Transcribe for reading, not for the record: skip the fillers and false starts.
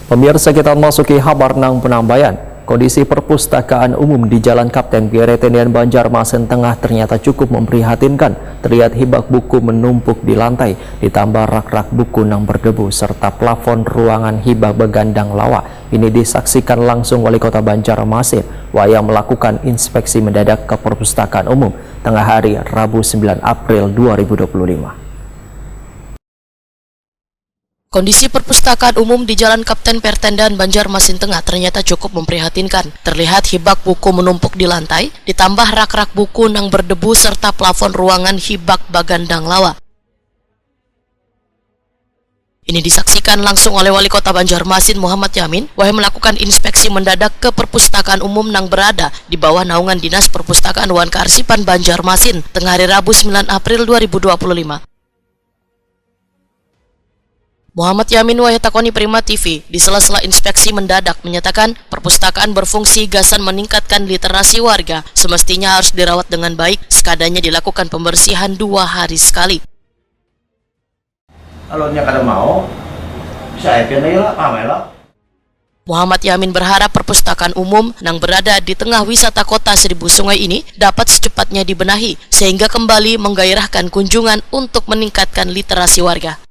Pemirsa, kita masuki kabar nang penambayan. Kondisi perpustakaan umum di Jalan Kapten Pierre Tendian Banjarmasin Tengah ternyata cukup memprihatinkan. Terlihat hibak buku menumpuk di lantai, ditambah rak-rak buku nang berdebu serta plafon ruangan hibah begandang lawa. Ini disaksikan langsung Wali Kota Banjarmasin yang melakukan inspeksi mendadak ke perpustakaan umum tengah hari Rabu 9 April 2025. Kondisi perpustakaan umum di Jalan Kapten Pierre Tendian Banjarmasin Tengah ternyata cukup memprihatinkan. Terlihat hibak buku menumpuk di lantai, ditambah rak-rak buku nang berdebu serta plafon ruangan hibak bagandang lawa. Ini disaksikan langsung oleh Wali Kota Banjarmasin Muhammad Yamin yang melakukan inspeksi mendadak ke perpustakaan umum nang berada di bawah naungan Dinas Perpustakaan Wan Kearsipan Banjarmasin tengah hari Rabu 9 April 2025. Muhammad Yamin takoni Prima TV di sela-sela inspeksi mendadak menyatakan perpustakaan berfungsi gasan meningkatkan literasi warga, semestinya harus dirawat dengan baik, sekadanya dilakukan pembersihan 2 hari sekali. Kalau kada mau, bisa lah, lah. Muhammad Yamin berharap perpustakaan umum yang berada di tengah wisata kota Seribu Sungai ini dapat secepatnya dibenahi sehingga kembali menggairahkan kunjungan untuk meningkatkan literasi warga.